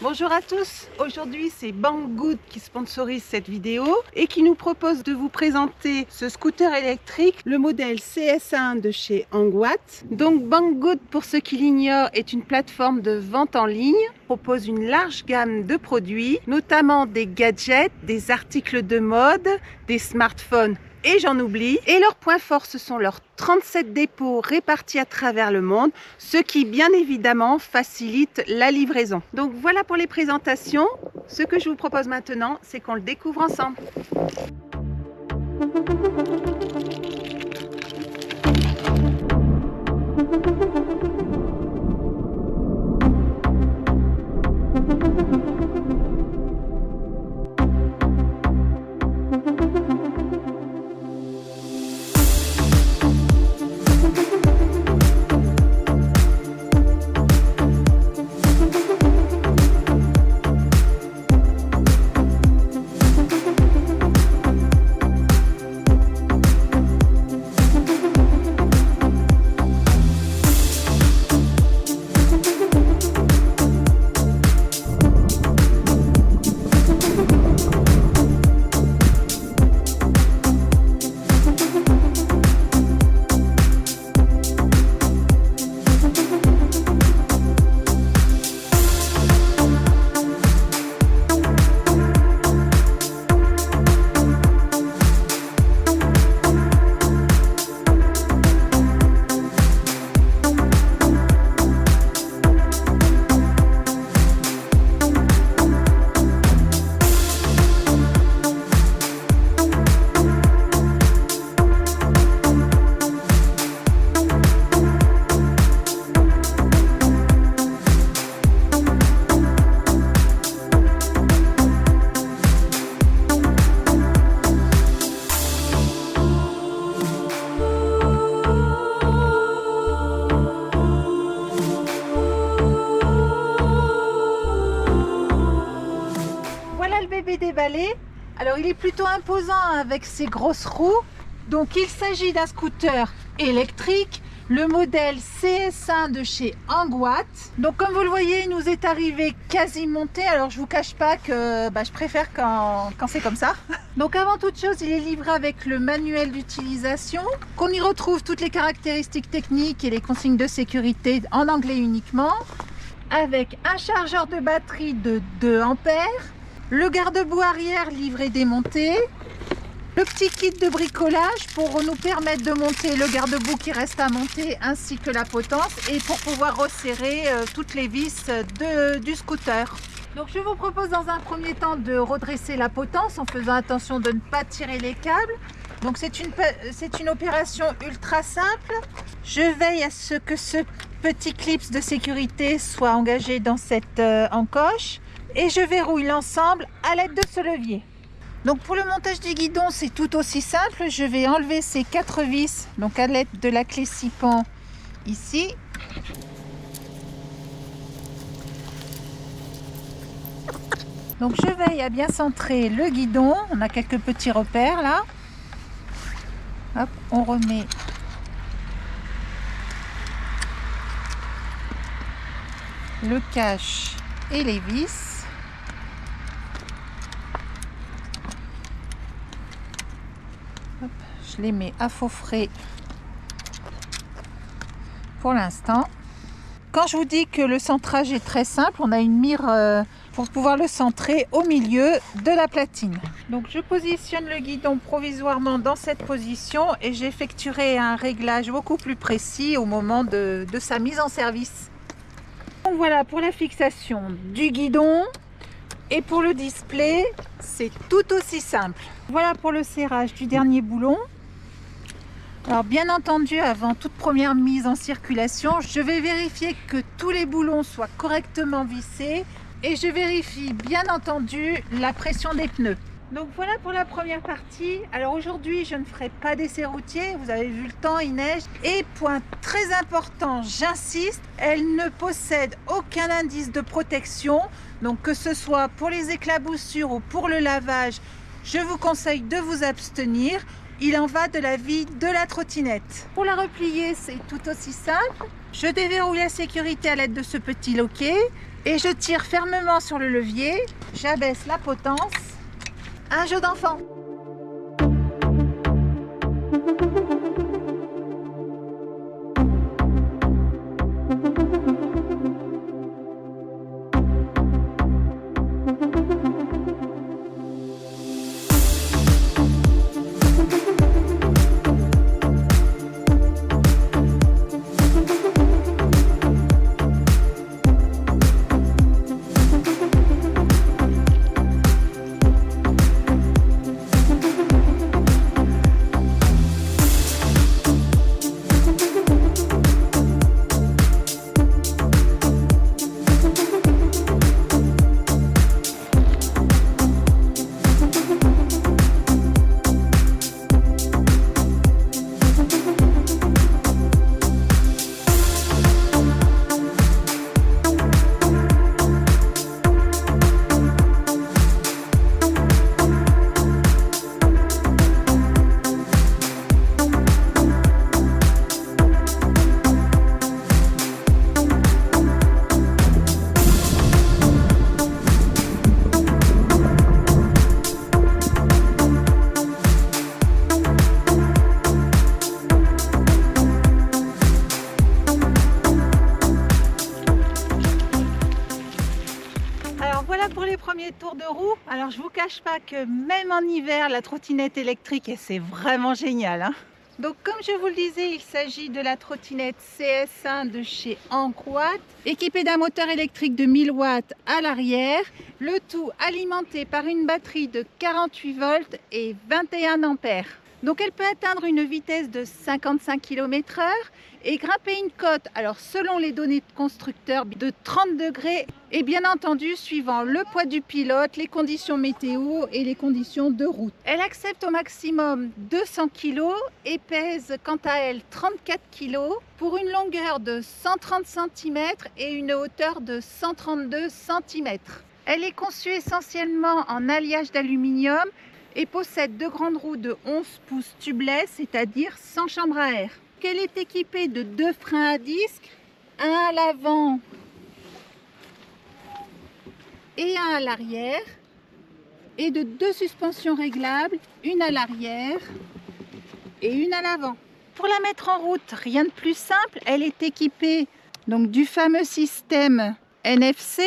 Bonjour à tous, aujourd'hui c'est Banggood qui sponsorise cette vidéo et qui nous propose de vous présenter ce scooter électrique, le modèle CS1 de chez Angwatt. Donc Banggood, pour ceux qui l'ignorent, est une plateforme de vente en ligne, propose une large gamme de produits, notamment des gadgets, des articles de mode, des smartphones et j'en oublie. Et leurs points forts, ce sont leurs 37 dépôts répartis à travers le monde, ce qui bien évidemment facilite la livraison. Donc voilà pour les présentations. Ce que je vous propose maintenant, c'est qu'on le découvre ensemble. Déballé. Alors il est plutôt imposant avec ses grosses roues. Donc il s'agit d'un scooter électrique, le modèle CS1 de chez Angwatt. Donc comme vous le voyez, il nous est arrivé quasi monté. Alors je vous cache pas que je préfère quand c'est comme ça. Donc avant toute chose, il est livré avec le manuel d'utilisation, qu'on y retrouve toutes les caractéristiques techniques et les consignes de sécurité en anglais uniquement, avec un chargeur de batterie de 2 ampères, le garde-boue arrière livré démonté, le petit kit de bricolage pour nous permettre de monter le garde-boue qui reste à monter ainsi que la potence et pour pouvoir resserrer toutes les vis du scooter. Donc je vous propose dans un premier temps de redresser la potence en faisant attention de ne pas tirer les câbles. Donc c'est une opération ultra simple. Je veille à ce que ce petit clip de sécurité soit engagé dans cette encoche. Et je verrouille l'ensemble à l'aide de ce levier. Donc pour le montage du guidon, c'est tout aussi simple. Je vais enlever ces 4 vis, donc à l'aide de la clé 6 pans ici. Donc je veille à bien centrer le guidon. On a quelques petits repères là. Hop, on remet le cache et les vis. Je les mets à faux frais pour l'instant. Quand je vous dis que le centrage est très simple, on a une mire pour pouvoir le centrer au milieu de la platine. Donc je positionne le guidon provisoirement dans cette position et j'effectuerai un réglage beaucoup plus précis au moment de sa mise en service. Donc voilà pour la fixation du guidon. Et pour le display, c'est tout aussi simple. Voilà pour le serrage du dernier boulon. Alors bien entendu, avant toute première mise en circulation, je vais vérifier que tous les boulons soient correctement vissés et je vérifie bien entendu la pression des pneus. Donc voilà pour la première partie. Alors aujourd'hui, je ne ferai pas d'essai routier. Vous avez vu le temps, il neige. Et point très important, j'insiste, elle ne possède aucun indice de protection. Donc que ce soit pour les éclaboussures ou pour le lavage, je vous conseille de vous abstenir. Il en va de la vie de la trottinette. Pour la replier, c'est tout aussi simple. Je déverrouille la sécurité à l'aide de ce petit loquet et je tire fermement sur le levier. J'abaisse la potence. Un jeu d'enfant. Pour les premiers tours de roue. Alors je vous cache pas que même en hiver la trottinette électrique et c'est vraiment génial hein. Donc comme je vous le disais, il s'agit de la trottinette CS1 de chez Anquat, équipée d'un moteur électrique de 1000 watts à l'arrière, le tout alimenté par une batterie de 48 volts et 21 ampères. Donc elle peut atteindre une vitesse de 55 km/h et grimper une côte, alors selon les données de constructeur, de 30 degrés et bien entendu suivant le poids du pilote, les conditions météo et les conditions de route. Elle accepte au maximum 200 kg et pèse quant à elle 34 kg pour une longueur de 130 cm et une hauteur de 132 cm. Elle est conçue essentiellement en alliage d'aluminium et possède deux grandes roues de 11 pouces tubeless, c'est-à-dire sans chambre à air. Elle est équipée de deux freins à disque, un à l'avant et un à l'arrière, et de deux suspensions réglables, une à l'arrière et une à l'avant. Pour la mettre en route, rien de plus simple, elle est équipée donc du fameux système NFC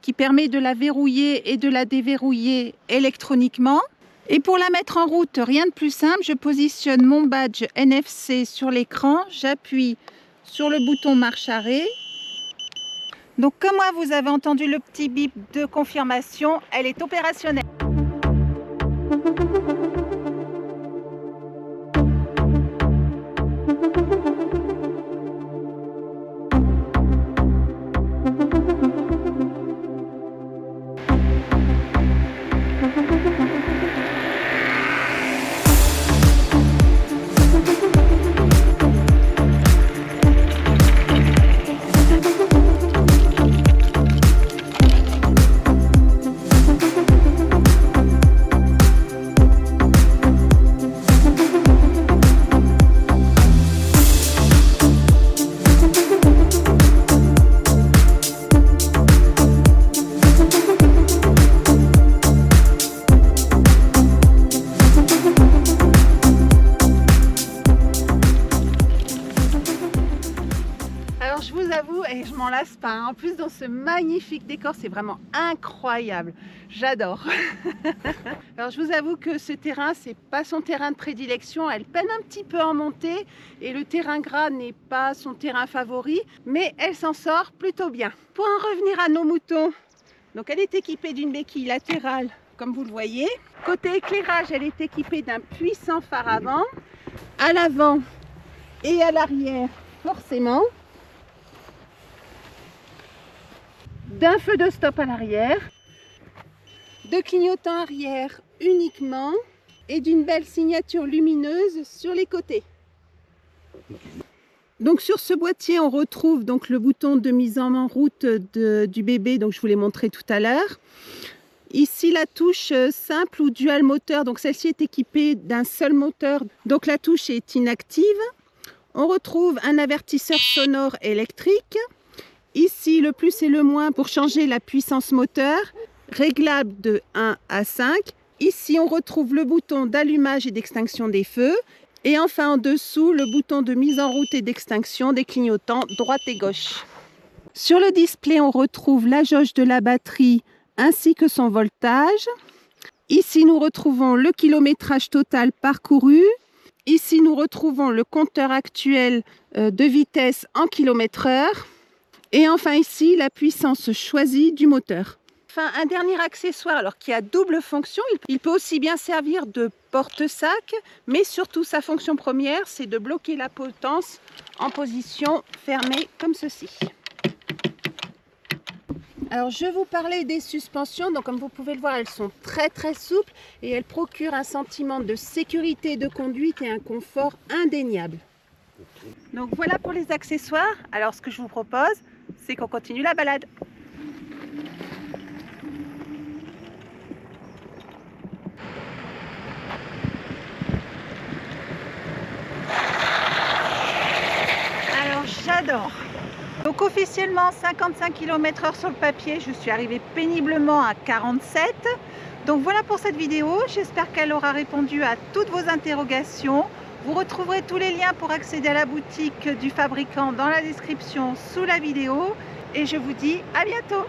qui permet de la verrouiller et de la déverrouiller électroniquement. Et pour la mettre en route, rien de plus simple, je positionne mon badge NFC sur l'écran, j'appuie sur le bouton marche arrêt. Donc comme moi vous avez entendu le petit bip de confirmation, elle est opérationnelle. Et je m'en lasse pas. En plus, dans ce magnifique décor, c'est vraiment incroyable. J'adore. Alors, je vous avoue que ce terrain, c'est pas son terrain de prédilection. Elle peine un petit peu en montée et le terrain gras n'est pas son terrain favori, mais elle s'en sort plutôt bien. Pour en revenir à nos moutons, donc elle est équipée d'une béquille latérale, comme vous le voyez. Côté éclairage, elle est équipée d'un puissant phare avant, à l'avant et à l'arrière, forcément. D'un feu de stop à l'arrière, de clignotants arrière uniquement et d'une belle signature lumineuse sur les côtés. Donc sur ce boîtier, on retrouve donc le bouton de mise en route du bébé, donc je vous l'ai montré tout à l'heure. Ici la touche simple ou dual moteur, donc celle-ci est équipée d'un seul moteur, donc la touche est inactive. On retrouve un avertisseur sonore électrique. Ici, le plus et le moins pour changer la puissance moteur, réglable de 1 à 5. Ici, on retrouve le bouton d'allumage et d'extinction des feux. Et enfin, en dessous, le bouton de mise en route et d'extinction des clignotants droite et gauche. Sur le display, on retrouve la jauge de la batterie ainsi que son voltage. Ici, nous retrouvons le kilométrage total parcouru. Ici, nous retrouvons le compteur actuel de vitesse en kilomètres-heure. Et enfin ici, la puissance choisie du moteur. Enfin, un dernier accessoire alors, qui a double fonction. Il peut aussi bien servir de porte-sac, mais surtout sa fonction première, c'est de bloquer la potence en position fermée comme ceci. Alors, je vous parlais des suspensions. Donc, comme vous pouvez le voir, elles sont très souples et elles procurent un sentiment de sécurité de conduite et un confort indéniable. Donc, voilà pour les accessoires. Alors, ce que je vous propose, c'est qu'on continue la balade. Alors, j'adore. Donc officiellement 55 km/h sur le papier, je suis arrivée péniblement à 47. Donc voilà pour cette vidéo, j'espère qu'elle aura répondu à toutes vos interrogations. Vous retrouverez tous les liens pour accéder à la boutique du fabricant dans la description sous la vidéo. Et je vous dis à bientôt.